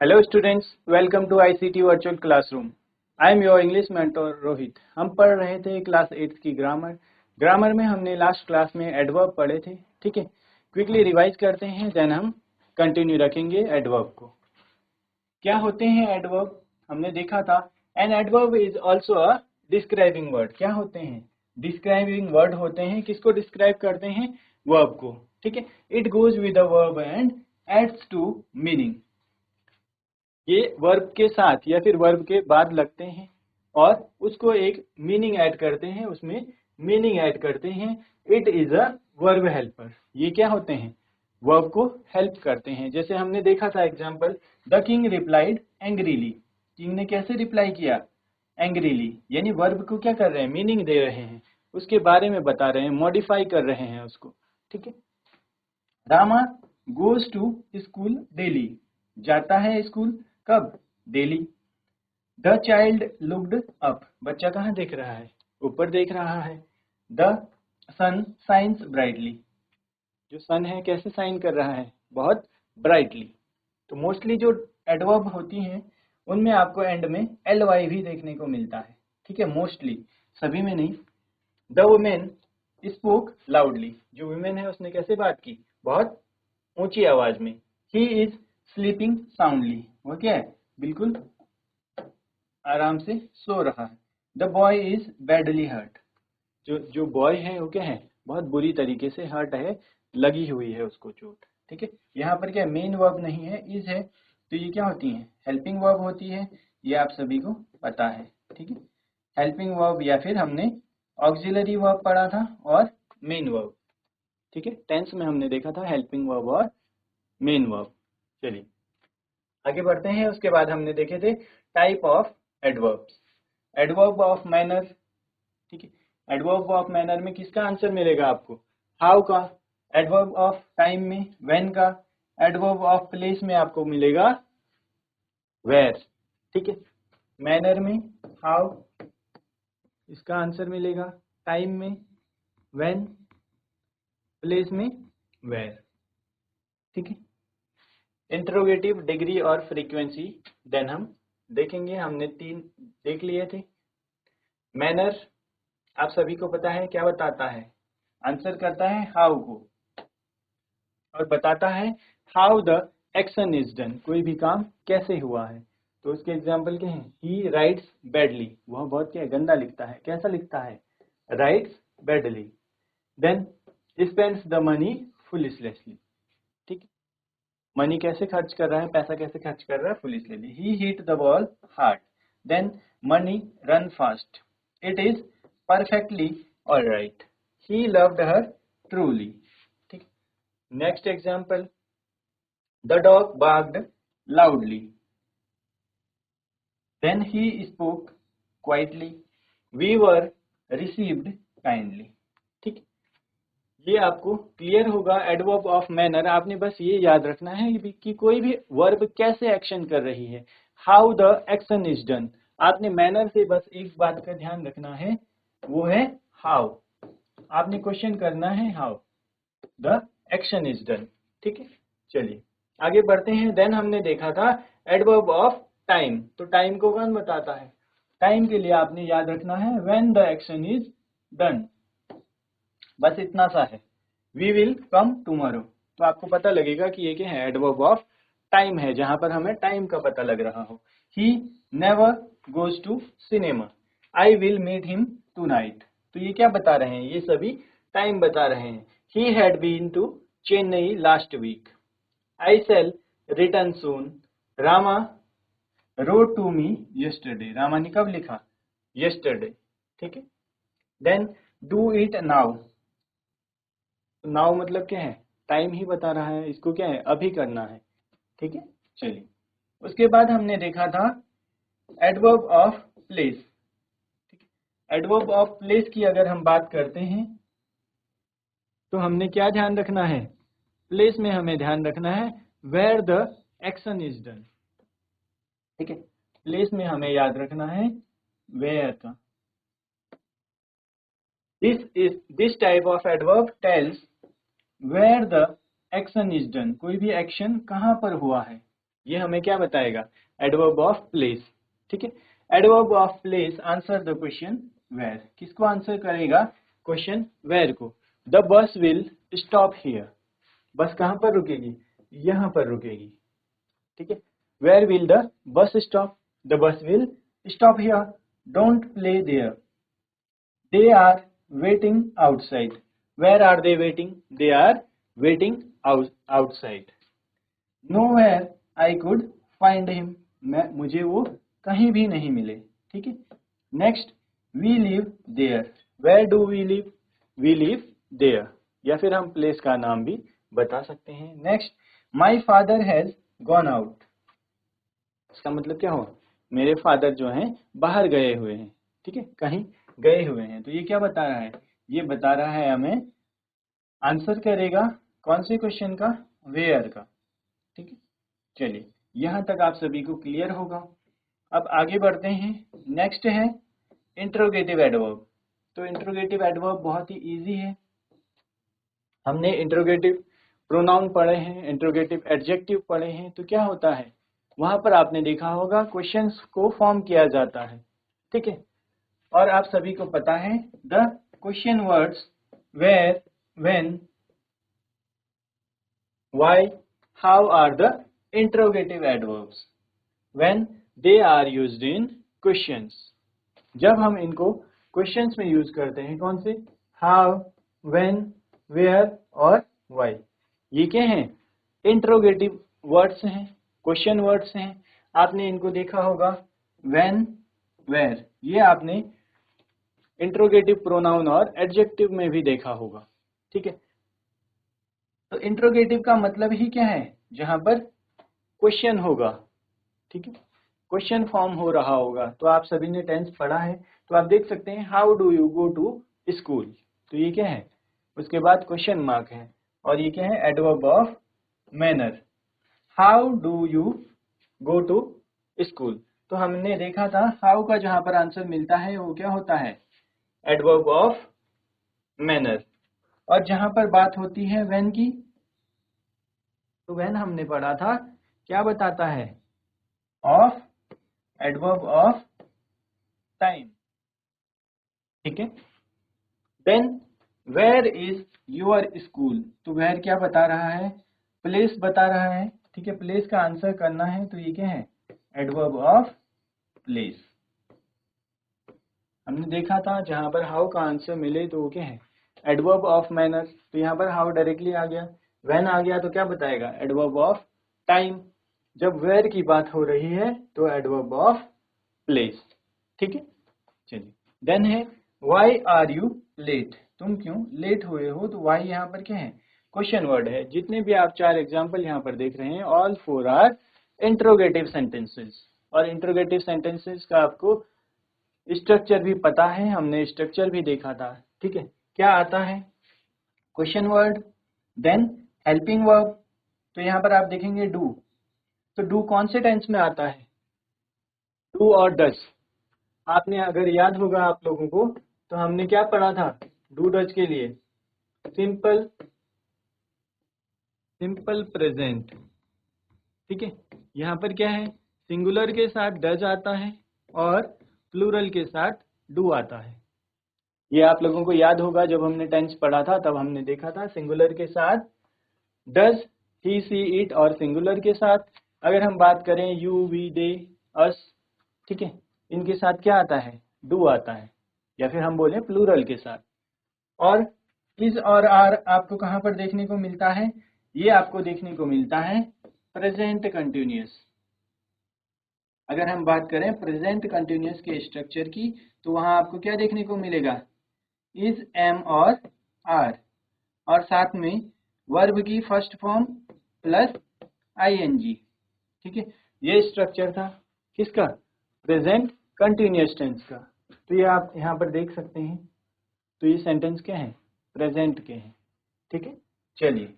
Hello students, welcome to ICT virtual classroom. I am your English mentor Rohit. हम पढ़ रहे थे क्लास 8 की ग्रामर में हमने लास्ट क्लास में एडवर्ब पढ़े थे। ठीक है, क्विकली रिवाइज करते हैं, देन हम कंटिन्यू रखेंगे एडवर्ब को। क्या होते हैं एडवर्ब? हमने देखा था an adverb is also a describing word. क्या होते हैं? डिस्क्राइबिंग वर्ड होते हैं। किसको डिस्क्राइब करते हैं? वर्ब को। ठीक है, it goes with the verb and adds to meaning. ये वर्ब के साथ या फिर वर्ब के बाद लगते हैं और उसको एक मीनिंग ऐड करते हैं, उसमें मीनिंग ऐड करते हैं। It is a verb helper. ये क्या होते हैं? वर्ब को हेल्प करते हैं। जैसे हमने देखा था example, the king replied angrily. King ने कैसे रिप्लाई किया? एंग्रीली, यानी वर्ब को क्या कर रहे हैं? मीनिंग दे रहे हैं, उसके बारे में बता रहे हैं, मॉडिफाई कर रहे हैं उसको। ठीक है, Rama goes to school daily. जाता है स्कूल कब? Daily. The child looked up. बच्चा कहाँ देख रहा है? ऊपर देख रहा है। The sun shines brightly. जो सन है कैसे शाइन कर रहा है? बहुत ब्राइटली। तो मोस्टली जो एडवर्ब होती हैं उनमें आपको एंड में एल वाई भी देखने को मिलता है। ठीक है, मोस्टली, सभी में नहीं। The women spoke loudly. जो वुमेन है उसने कैसे बात की? बहुत ऊंची आवाज में। He is sleeping soundly. वो क्या है? बिल्कुल आराम से सो रहा है। The boy is badly hurt. जो जो बॉय है वो क्या है? बहुत बुरी तरीके से हर्ट है, लगी हुई है उसको चोट। ठीक है, यहाँ पर क्या मेन वर्ब नहीं है, इज है। तो ये क्या होती है? हेल्पिंग वर्ब होती है। ये आप सभी को पता है। ठीक है, हेल्पिंग वर्ब या फिर हमने ऑक्सिलरी वर्ब पढ़ा था और मेन वर्ब। ठीक है, टेंस में हमने देखा था हेल्पिंग वर्ब और मेन वर्ब। चलिए आगे बढ़ते हैं। उसके बाद हमने देखे थे type of adverbs. Adverb of manner. ठीक है, एडवर्ब ऑफ मैनर में किसका आंसर मिलेगा आपको? हाउ का। एडवर्ब ऑफ टाइम में व्हेन का। एडवर्ब ऑफ प्लेस में आपको मिलेगा वेयर। ठीक है, मैनर में हाउ, इसका आंसर मिलेगा। टाइम में व्हेन, प्लेस में वेयर। ठीक है, इंट्रोगेटिव, डिग्री और फ्रीक्वेंसी देन हम देखेंगे। हमने 3 देख लिए थे। मैनर आप सभी को पता है क्या बताता है? आंसर करता है हाउ को और बताता है how the action is done. कोई भी काम कैसे हुआ है। तो उसके एग्जाम्पल क्या है? ही राइट्स बैडली। वह बहुत क्या है? गंदा लिखता है। कैसा लिखता है? Writes badly. Then spends the money foolishly. ठीक, मनी कैसे खर्च कर रहा है? पैसा कैसे खर्च कर रहा है? Foolishly. He hit the ball hard. Then money run fast. It is perfectly alright. He loved her truly. ठीक, next example, the dog barked loudly. Then he spoke quietly. We were received kindly. ठीक, ये आपको clear होगा। Adverb of manner आपने बस ये याद रखना है कि कोई भी वर्ब कैसे एक्शन कर रही है। How the action is done. आपने मैनर से बस एक बात का ध्यान रखना है, वो है हाउ। आपने क्वेश्चन करना है how the action is done. ठीक है, चलिए आगे बढ़ते हैं। देन हमने देखा था एडवर्ब ऑफ टाइम। तो टाइम को कौन बताता है? टाइम के लिए आपने याद रखना है when the action is done. बस इतना सा है, वी विल कम टुमारो। तो आपको पता लगेगा कि ये क्या है? एडवर्ब ऑफ टाइम है, जहां पर हमें टाइम का पता लग रहा हो। He never goes to cinema. I will meet him tonight. तो ये क्या बता रहे हैं? ये सभी टाइम बता रहे हैं। He had been to Chennai last week. I shall return soon. Rama wrote to me yesterday. Rama ने कब लिखा? यस्टरडे। ठीक है, then do it now. Now मतलब क्या है? टाइम ही बता रहा है, इसको क्या है? अभी करना है। ठीक है, चलिए उसके बाद हमने देखा था एडवर्ब ऑफ प्लेस। ठीक है, एडवर्ब ऑफ प्लेस की अगर हम बात करते हैं तो हमने क्या ध्यान रखना है? प्लेस में हमें ध्यान रखना है where the action is done. ठीक है, प्लेस में हमें याद रखना है वेयर का। This type of adverb tells where the action is done. कोई भी एक्शन कहाँ पर हुआ है ये हमें क्या बताएगा? Adverb of place. ठीक है, adverb of place answer the question where. किसको आंसर करेगा? क्वेश्चन वेयर को। The bus will stop here. Bus कहाँ पर रुकेगी? यहाँ पर रुकेगी। ठीक है, where will the bus stop? The bus will stop here. Don't play there. They are waiting outside. Where are they waiting? They are waiting outside. Nowhere I could find him. मुझे वो कहीं भी नहीं मिले। ठीक है, next, we live there. Where do we live? We live there. या फिर हम प्लेस का नाम भी बता सकते हैं। Next, my father has gone out. इसका मतलब क्या हुआ? मेरे फादर जो हैं बाहर गए हुए हैं। ठीक है, कहीं गए हुए हैं। तो ये क्या बता रहा है? ये बता रहा है हमें, आंसर करेगा कौन से क्वेश्चन का? वेयर का। ठीक है, चलिए यहाँ तक आप सभी को क्लियर होगा। अब आगे बढ़ते हैं। नेक्स्ट है इंट्रोगेटिव एडवर्ब। तो इंट्रोगेटिव एडवर्ब बहुत ही इजी है। हमने इंट्रोगेटिव प्रोनाउन पढ़े हैं, इंट्रोगेटिव एडजेक्टिव पढ़े हैं। तो क्या होता है, वहां पर आपने देखा होगा क्वेश्चंस को फॉर्म किया जाता है। ठीक है, और आप सभी को पता है the question words where, when, why, how are the interrogative adverbs when they are used in questions। जब हम इनको क्वेश्चंस में यूज करते हैं, कौन से? how, when, where और why। ये क्या हैं? इंट्रोगेटिव वर्ड्स हैं, क्वेश्चन वर्ड्स हैं। आपने इनको देखा होगा when, where, ये आपने इंट्रोगेटिव प्रोनाउन और एडजेक्टिव में भी देखा होगा। ठीक है, तो इंट्रोगेटिव का मतलब ही क्या है? जहां पर क्वेश्चन होगा। ठीक है, क्वेश्चन फॉर्म हो रहा होगा। तो आप सभी ने टेंस पढ़ा है, तो आप देख सकते हैं how do you go to school. तो ये क्या है? उसके बाद क्वेश्चन मार्क है, और ये क्या है? Adverb of manner. How do you go to school. तो हमने देखा था हाउ का जहां पर आंसर मिलता है वो क्या होता है? Adverb of manner. और जहां पर बात होती है व्हेन की, तो व्हेन हमने पढ़ा था क्या बताता है? Of, adverb of time. ठीक है, then where is your school. तो वेयर क्या बता रहा है? प्लेस बता रहा है। ठीक है, प्लेस का आंसर करना है, तो ये क्या है? Adverb of place. हमने देखा था जहां पर हाउ का आंसर मिले तो वो क्या है? Adverb of manner. तो यहाँ पर हाउ डायरेक्टली आ गया, व्हेन आ गया तो क्या बताएगा? Adverb of time. जब वेयर की बात हो रही है तो एडवर्ब ऑफ प्लेस। ठीक है, चलिए देन है वाई आर यू लेट। तुम क्यों लेट हुए हो? तो वाई यहाँ पर क्या है? क्वेश्चन वर्ड है। जितने भी आप 4 एग्जाम्पल यहाँ पर देख रहे हैं, ऑल 4 आर इंट्रोगेटिव सेंटेंसेस। और इंट्रोगेटिव सेंटेंसेस का आपको स्ट्रक्चर भी पता है, हमने स्ट्रक्चर भी देखा था। ठीक है, क्या आता है? Question word, then helping verb. तो यहाँ पर आप देखेंगे डू। तो डू कौन से टेंस में आता है? डू और डज। आपने अगर याद होगा आप लोगों को, तो हमने क्या पढ़ा था डू डज के लिए? Simple, simple present. ठीक है, यहाँ पर क्या है? सिंगुलर के साथ डज आता है और प्लूरल के साथ डू आता है। ये आप लोगों को याद होगा, जब हमने टेंस पढ़ा था तब हमने देखा था सिंगुलर के साथ डज, ही, सी, इट, और सिंगुलर के साथ अगर हम बात करें यू, वी, दे, अस, ठीक है, इनके साथ क्या आता है? डू आता है। या फिर हम बोले प्लूरल के साथ। और इज और आर आपको कहाँ पर देखने को मिलता है? ये आपको देखने को मिलता है प्रेजेंट कंटिन्यूअस। अगर हम बात करें प्रेजेंट कंटिन्यूअस के स्ट्रक्चर की, तो वहां आपको क्या देखने को मिलेगा? इज, एम और आर, और साथ में वर्ब की फर्स्ट फॉर्म प्लस आईएनजी। ठीक है, ये स्ट्रक्चर था किसका? प्रेजेंट कंटिन्यूअस टेंस का। तो ये आप यहाँ पर देख सकते हैं। तो ये सेंटेंस क्या है? प्रेजेंट के हैं। ठीक है, चलिए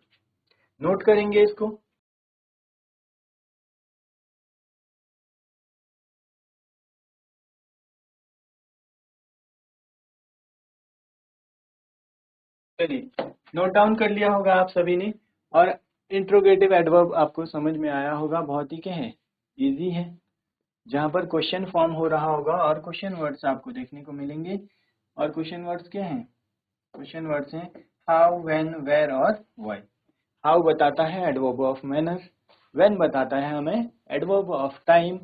नोट करेंगे इसको। चलिए नोट डाउन कर लिया होगा आप सभी ने। और इंट्रोगेटिव एडवर्ब आपको समझ में आया होगा, बहुत ही क्या है, इजी है, जहाँ पर क्वेश्चन फॉर्म हो रहा होगा और क्वेश्चन वर्ड्स आपको देखने को मिलेंगे। और क्वेश्चन वर्ड्स क्या हैं? क्वेश्चन वर्ड्स हैं हाउ, व्हेन, वेयर और व्हाई। हाउ बताता है एडवर्ब ऑफ मैनर, व्हेन बताता है हमें adverb of time,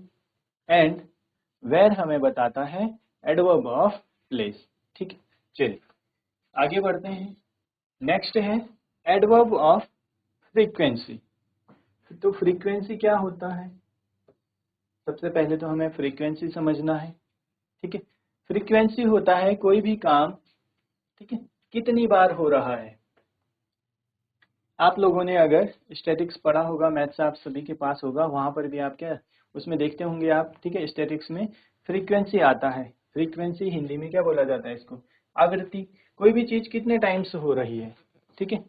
and where हमें बताता है एडवर्ब ऑफ प्लेस। ठीक है, चलिए आगे बढ़ते हैं। नेक्स्ट है एडवर्ब ऑफ फ्रीक्वेंसी। तो फ्रीक्वेंसी क्या होता है? सबसे पहले तो हमें फ्रीक्वेंसी समझना है। ठीक है, फ्रीक्वेंसी होता है कोई भी काम, ठीक है, कितनी बार हो रहा है। आप लोगों ने अगर स्टैटिक्स पढ़ा होगा, मैथ्स आप सभी के पास होगा, वहां पर भी आप क्या उसमें देखते होंगे आप। ठीक है, स्टैटिक्स में फ्रीक्वेंसी आता है। फ्रीक्वेंसी हिंदी में क्या बोला जाता है इसको? आवृत्ति। कोई भी चीज कितने टाइम से हो रही है। ठीक है,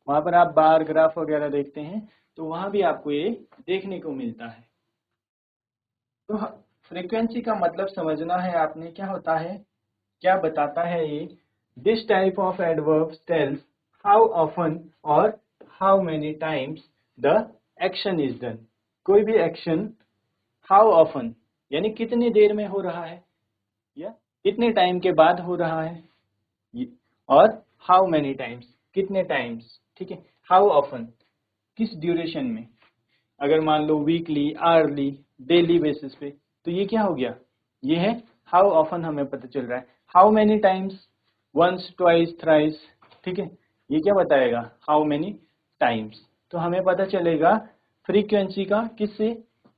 वहां पर आप बार ग्राफ वगैरह देखते हैं तो वहां भी आपको ये देखने को मिलता है। तो फ्रीक्वेंसी का मतलब समझना है आपने, क्या होता है, क्या बताता है ये? This type of adverb tells how often और how many times the action is done. कोई भी एक्शन हाउ ऑफन यानी कितनी देर में हो रहा है या कितने टाइम के बाद हो रहा है, और हाउ मेनी टाइम्स कितने टाइम्स। ठीक है, हाउ ऑफन किस ड्यूरेशन में, अगर मान लो वीकली, आवर्ली, डेली बेसिस पे, तो ये क्या हो गया, ये है हाउ ऑफन हमें पता चल रहा है। How many times, once, twice, thrice. ठीक है, ये क्या बताएगा, हाउ मेनी टाइम्स। तो हमें पता चलेगा फ्रीक्वेंसी का किससे,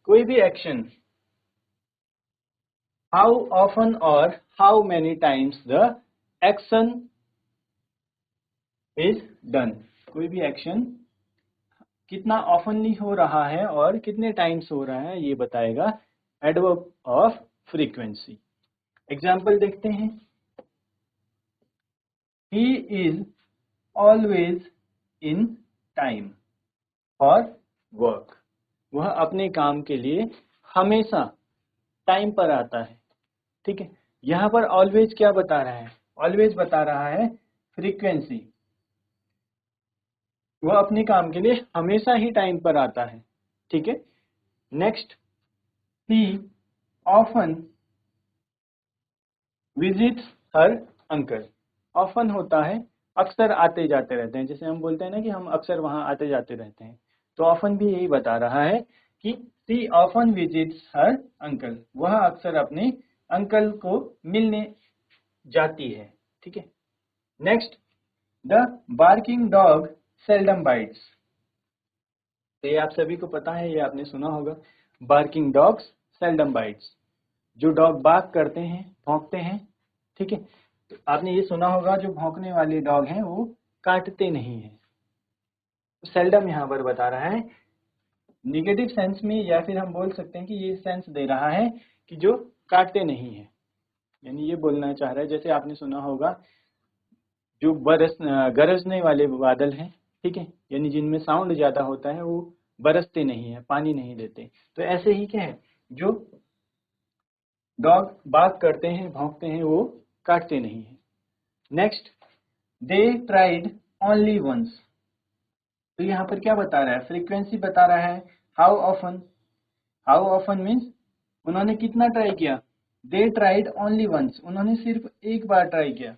कोई भी एक्शन हाउ ऑफन और how many times the action is done. कोई भी एक्शन कितना ऑफनली हो रहा है और कितने टाइम्स हो रहा है, ये बताएगा एडवर्ब ऑफ फ्रीक्वेंसी। एग्जाम्पल देखते हैं। He is always in time for work. वह अपने काम के लिए हमेशा टाइम पर आता है। ठीक है, यहाँ पर ऑलवेज क्या बता रहा है, ऑलवेज बता रहा है फ्रीक्वेंसी। वह अपने काम के लिए हमेशा ही टाइम पर आता है। ठीक है, नेक्स्ट, ही ऑफन विजिट्स हर अंकल। ऑफन होता है अक्सर आते जाते रहते हैं, जैसे हम बोलते हैं ना कि हम अक्सर वहां आते जाते रहते हैं, तो ऑफन भी यही बता रहा है कि सी ऑफन विजिट्स हर अंकल, वह अक्सर अपने अंकल को मिलने जाती है। ठीक है, next, the barking dog seldom bytes. तो ये आप सभी को पता है, ये आपने सुना होगा, बार्किंग डॉग्स सेल्डम बाइट्स। जो डॉग बार्क करते हैं, भौंकते हैं, ठीक है, तो आपने ये सुना होगा जो भौंकने वाले डॉग हैं वो काटते नहीं हैं। तो सेल्डम यहाँ पर बता रहा है निगेटिव सेंस में, या फिर हम बोल सकते हैं कि ये सेंस दे रहा है कि जो काटते नहीं है, यानी ये बोलना चाह रहा है, जैसे आपने सुना होगा जो गरजने वाले बादल हैं, ठीक है, यानी जिनमें साउंड ज्यादा होता है, वो बरसते नहीं है, पानी नहीं देते। तो ऐसे ही क्या है, जो डॉग बार्क करते हैं, भौंकते हैं, वो काटते नहीं है। Next, they tried only once. तो यहाँ पर क्या बता रहा है, फ्रीक्वेंसी बता रहा है। How often, how often means उन्होंने कितना ट्राई किया, दे ट्राइड ओनली वंस, उन्होंने सिर्फ एक बार ट्राई किया।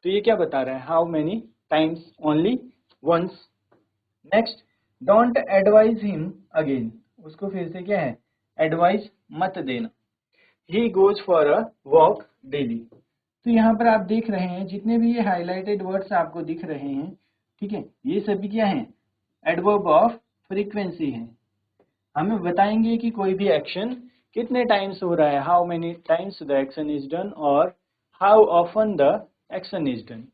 तो ये क्या बता रहा है, how many times, only once. Next, don't advise him again, उसको फिर से क्या है, एडवाइस मत देना। He goes for a walk daily. तो यहाँ पर आप देख रहे हैं जितने भी ये हाईलाइटेड वर्ड्स आपको दिख रहे हैं, ठीक है, ये सभी क्या हैं, एडवर्ब ऑफ फ्रीक्वेंसी हैं। हमें बताएंगे कि कोई भी एक्शन कितने टाइम्स हो रहा है, how many times the action is done, और how often the action is done.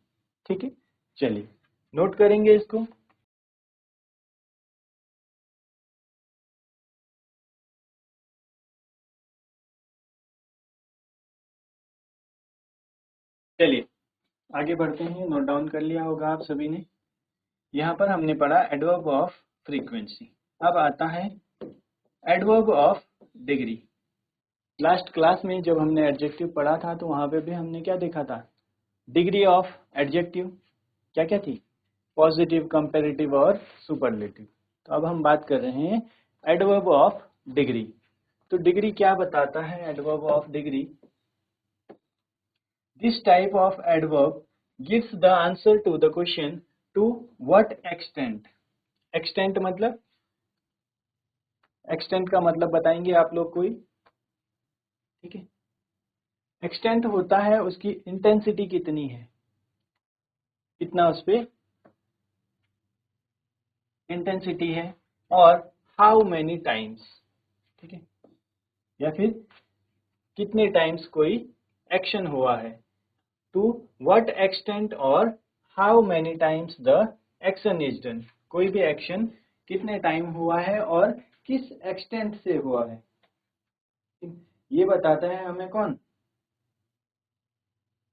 ठीक है, चलिए नोट करेंगे इसको। चलिए आगे बढ़ते हैं, नोट डाउन कर लिया होगा आप सभी ने। यहाँ पर हमने पढ़ा एडवर्ब ऑफ फ्रीक्वेंसी। अब आता है adverb of degree. Last class में जब हमने एडजेक्टिव पढ़ा था तो वहां पे भी हमने क्या देखा था, डिग्री ऑफ एडजेक्टिव क्या क्या थी, पॉजिटिव, कंपैरेटिव और सुपरलेटिव। तो अब हम बात कर रहे हैं एडवर्ब ऑफ डिग्री। तो डिग्री क्या बताता है? Adverb of degree, this type of adverb gives the answer to the question to what extent. Extent मतलब, एक्सटेंट का मतलब बताएंगे आप लोग कोई? ठीक है, एक्सटेंट होता है उसकी इंटेंसिटी कितनी है, कितना उस पे इंटेंसिटी है, और हाउ मेनी टाइम्स, ठीक है, या फिर कितने टाइम्स कोई एक्शन हुआ है। टू व्हाट एक्सटेंट और how many times the action is done, कोई भी एक्शन कितने टाइम हुआ है और किस एक्सटेंट से हुआ है, ये बताता है हमें कौन?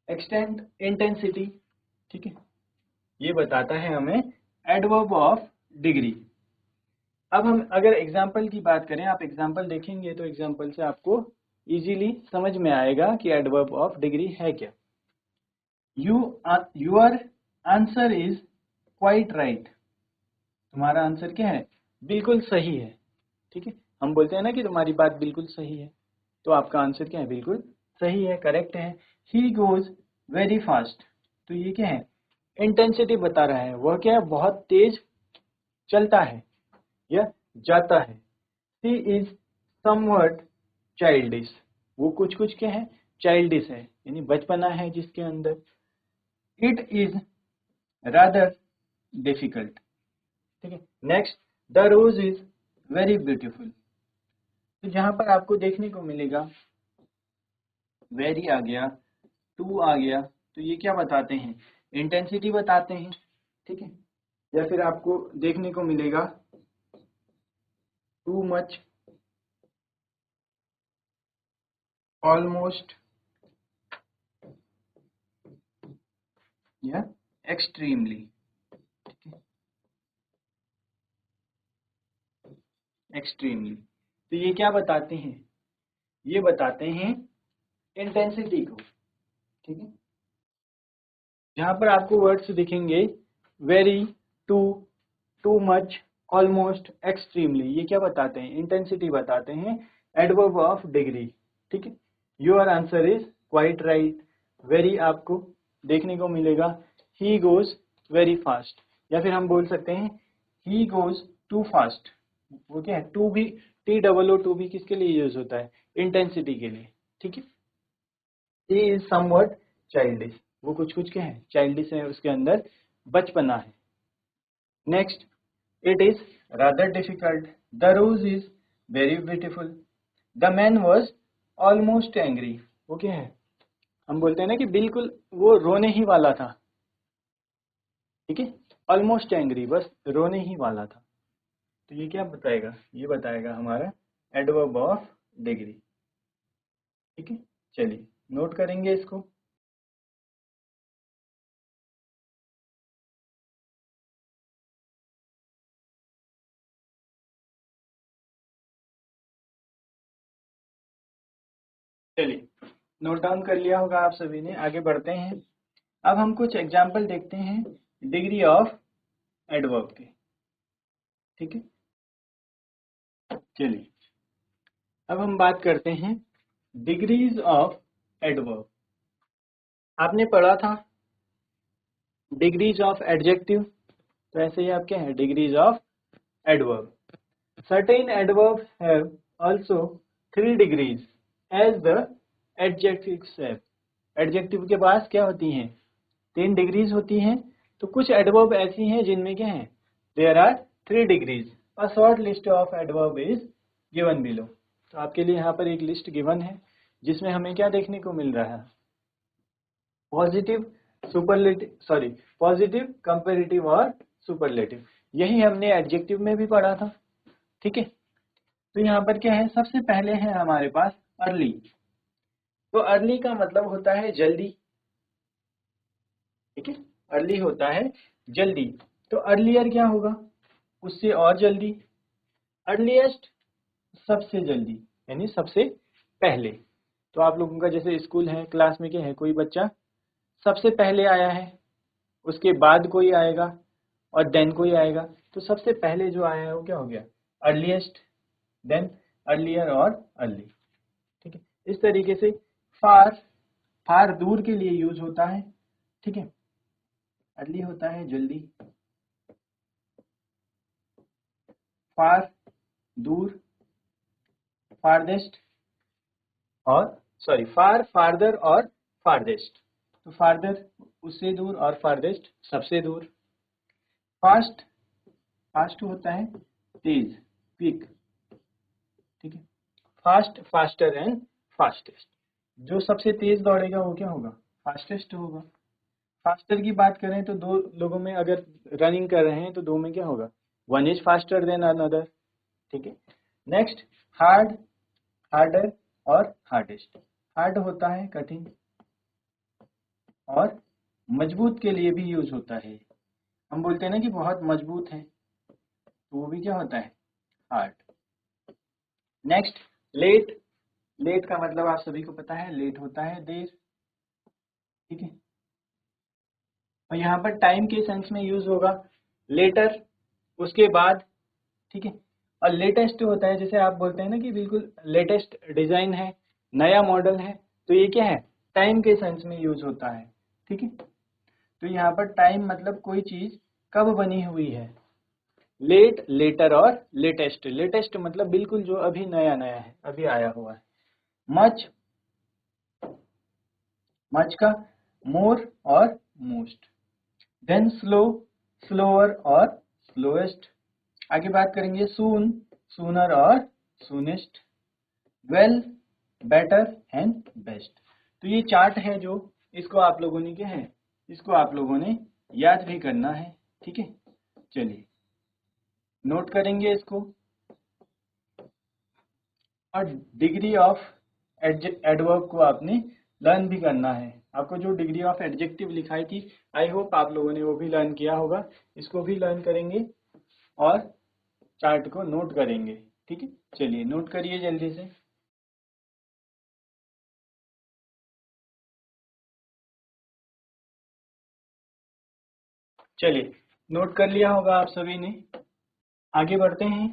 एक्सटेंट, इंटेंसिटी, ठीक है, ये बताता है हमें एडवर्ब ऑफ डिग्री। अब हम अगर एग्जाम्पल की बात करें, आप एग्जाम्पल देखेंगे तो एग्जाम्पल से आपको इजीली समझ में आएगा कि एडवर्ब ऑफ डिग्री है क्या। Your answer is quite right, तुम्हारा आंसर क्या है? बिल्कुल सही है, ठीक है। हम बोलते हैं ना कि तुम्हारी बात बिल्कुल सही है, तो आपका आंसर क्या है? बिल्कुल सही है, करेक्ट है। ही गोज वेरी फास्ट, तो ये क्या है? इंटेंसिटी बता रहा है, वह क्या है? बहुत तेज चलता है या जाता है। शी इज समवट चाइल्डिश, वो कुछ कुछ क्या है? चाइल्डिश है, यानी बचपना है जिसके अंदर। इट इज रादर डिफिकल्ट, ठीक है। Next, the rose is very beautiful, तो जहां पर आपको देखने को मिलेगा वेरी आ गया, टू आ गया, तो ये क्या बताते हैं? इंटेंसिटी बताते हैं, ठीक है। या फिर आपको देखने को मिलेगा टू मच, ऑलमोस्ट, या एक्सट्रीमली, ठीक है, एक्सट्रीमली। तो ये क्या बताते हैं? ये बताते हैं इंटेंसिटी को, ठीक है। जहां पर आपको वर्ड्स दिखेंगे very, too, too much, almost, extremely, ये क्या बताते हैं? इंटेंसिटी बताते हैं, एडवर्ब ऑफ डिग्री, ठीक है। Your answer is quite right, very आपको देखने को मिलेगा ही गोज वेरी फास्ट, या फिर हम बोल सकते हैं ही गोज टू फास्ट। वो क्या है? टू भी, टी डबल ओ टू भी किसके लिए यूज होता है? इंटेंसिटी के लिए, ठीक है। ही इज समवट चाइल्डिश, वो कुछ कुछ क्या है? चाइल्डिश है, उसके अंदर बचपना है। Next, it is rather difficult, the rose is very beautiful, the man was almost angry, वो क्या है? हम बोलते हैं ना कि बिल्कुल वो रोने ही वाला था, ठीक है। ऑलमोस्ट एंग्री, बस रोने ही वाला था। तो ये क्या बताएगा? ये बताएगा हमारा एडवर्ब ऑफ डिग्री, ठीक है। चलिए नोट करेंगे इसको। चलिए नोट डाउन कर लिया होगा आप सभी ने, आगे बढ़ते हैं। अब हम कुछ एग्जाम्पल देखते हैं डिग्री ऑफ एडवर्ब के, ठीक है। चलिए अब हम बात करते हैं डिग्रीज ऑफ एडवर्ब। आपने पढ़ा था डिग्रीज ऑफ एडजेक्टिव, तो ऐसे ही आप क्या है? Degrees of adverb. Certain adverb have also 3 degrees as the adjective save. Adjective के पास क्या होती हैं? 3 डिग्रीज होती हैं। तो कुछ एडवर्ब ऐसी हैं जिनमें क्या है? There are 3 degrees. A short list of adverb is given below. तो आपके लिए यहाँ पर एक लिस्ट गिवन है जिसमें हमें क्या देखने को मिल रहा है? Positive, superlative, sorry, positive, comparative और सुपरलेटिव। यही हमने एडजेक्टिव में भी पढ़ा था, ठीक है। तो यहाँ पर क्या है? सबसे पहले है हमारे पास अर्ली। तो अर्ली का मतलब होता है जल्दी, ठीक है। अर्ली होता है जल्दी। तो अर्लियर क्या होगा? उससे और जल्दी। अर्लीस्ट, सबसे जल्दी, यानी सबसे पहले। तो आप लोगों का जैसे स्कूल है, क्लास में क्या है? कोई बच्चा सबसे पहले आया है, उसके बाद कोई आएगा, और देन कोई आएगा, तो सबसे पहले जो आया है वो क्या हो गया, अर्लीस्ट, देन अर्लियर और अर्ली। ठीक है, इस तरीके से फार, फार दूर के लिए यूज होता है। ठीक है, अर्ली होता है जल्दी, फार दूर, फारदेस्ट, और सॉरी फार, फार्दर और फारदेस्ट। तो फार्दर उससे दूर और फारदेस्ट सबसे दूर। फास्ट, फास्ट होता है तेज, क्विक। ठीक है, फास्ट, फास्टर एंड फास्टेस्ट। जो सबसे तेज दौड़ेगा वो क्या होगा, फास्टेस्ट होगा। फास्टर की बात करें तो दो लोगों में अगर रनिंग कर रहे हैं तो दो में क्या होगा, one is faster than another. ठीक है, नेक्स्ट हार्ड, हार्डर और हार्डेस्ट। हार्ड होता है कठिन, और मजबूत के लिए भी यूज होता है। हम बोलते हैं ना कि बहुत मजबूत है, तो वो भी क्या होता है, हार्ड। नेक्स्ट लेट, लेट का मतलब आप सभी को पता है, लेट होता है देर। ठीक है, और यहाँ पर टाइम के सेंस में यूज होगा लेटर, उसके बाद। ठीक है, और लेटेस्ट होता है, जैसे आप बोलते हैं ना कि बिल्कुल लेटेस्ट डिजाइन है, नया मॉडल है, तो ये क्या है, टाइम के सेंस में यूज होता है। ठीक है, तो यहाँ पर टाइम मतलब कोई चीज कब बनी हुई है। लेट, लेटर और लेटेस्ट। लेटेस्ट मतलब बिल्कुल जो अभी नया नया है, अभी आया हुआ है। मच, मच का मोर और मोस्ट। देन स्लो, स्लोअर और स्लोएस्ट। आगे बात करेंगे सून, सूनर और soonest. Well, better and best. तो ये चार्ट है जो, इसको आप लोगों ने क्या है, इसको आप लोगों ने याद भी करना है। ठीक है, चलिए नोट करेंगे इसको। और डिग्री ऑफ एडवर्ब को आपने लर्न भी करना है। आपको जो डिग्री ऑफ एडजेक्टिव लिखाई थी, आई होप आप लोगों ने वो भी लर्न किया होगा। इसको भी लर्न करेंगे और चार्ट को नोट करेंगे। ठीक है, चलिए नोट करिए जल्दी से। चलिए नोट कर लिया होगा आप सभी ने। आगे बढ़ते हैं,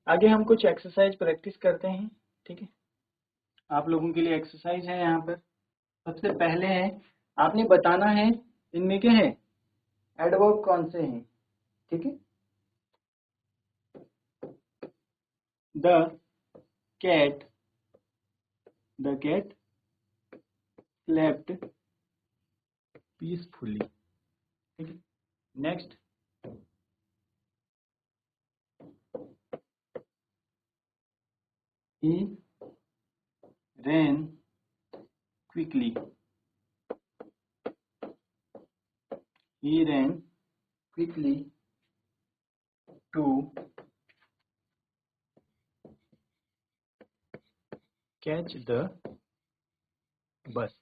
आगे हम कुछ एक्सरसाइज प्रैक्टिस करते हैं। ठीक है, आप लोगों के लिए एक्सरसाइज है यहाँ पर। सबसे पहले है, आपने बताना है इनमें क्या है, एडवर्ब कौन से हैं। ठीक है, the cat, the cat slept peacefully. ठीक है, next he ran quickly, he ran quickly to catch the bus।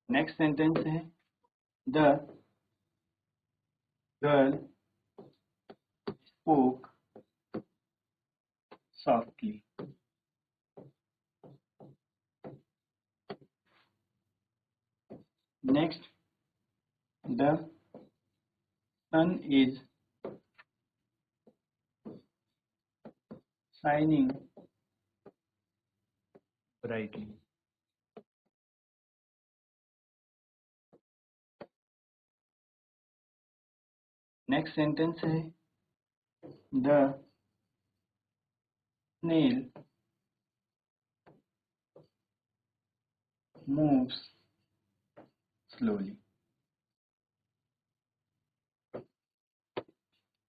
Next sentence है, the girl spoke softly. Next, the sun is shining brightly। Next sentence है, the snail moves slowly।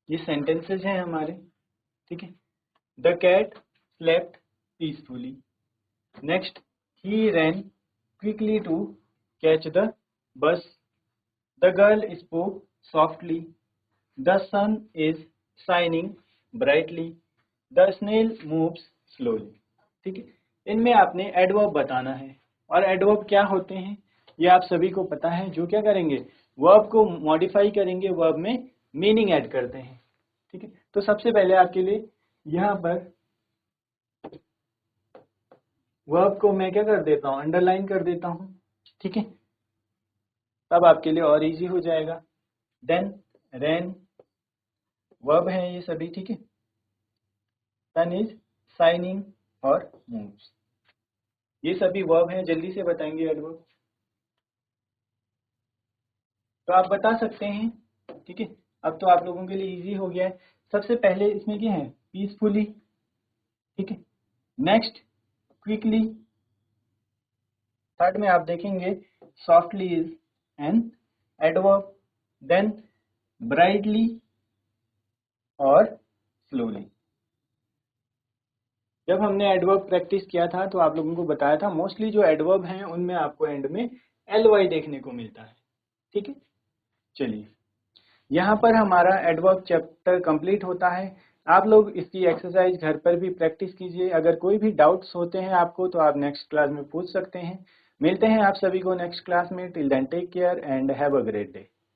ये sentences हैं हमारे। ठीक है, the cat slept peacefully. Next, he ran quickly to catch the bus. The girl spoke softly. The sun is shining brightly. The snail moves slowly. ठीक है, इनमें आपने एडवर्ब बताना है, और एडवर्ब क्या होते हैं ये आप सभी को पता है। जो क्या करेंगे, वर्ब को मॉडिफाई करेंगे, वर्ब में मीनिंग ऐड करते हैं। ठीक है, तो सबसे पहले आपके लिए यहाँ पर वर्ब को मैं क्या कर देता हूँ, अंडरलाइन कर देता हूँ। ठीक है, तब आपके लिए और इजी हो जाएगा। देन रेन वर्ब है ये सभी, ठीक है। सन इज शाइनिंग और मूव्स, ये सभी वर्ब हैं। जल्दी से बताएंगे एडवर्ब, तो आप बता सकते हैं, ठीक है। अब तो आप लोगों के लिए इजी हो गया है। सबसे पहले इसमें क्या है, पीसफुली, ठीक है। नेक्स्ट क्विकली, थर्ड में आप देखेंगे softly is an adverb, then brightly और स्लोली। जब हमने एडवर्ब प्रैक्टिस किया था तो आप लोगों को बताया था मोस्टली जो एडवर्ब हैं उनमें आपको एंड में ly देखने को मिलता है, ठीक है। चलिए, यहाँ पर हमारा एडवर्ब चैप्टर कंप्लीट होता है। आप लोग इसकी एक्सरसाइज घर पर भी प्रैक्टिस कीजिए। अगर कोई भी डाउट्स होते हैं आपको तो आप नेक्स्ट क्लास में पूछ सकते हैं। मिलते हैं आप सभी को नेक्स्ट क्लास में। Till then take care and have a great day.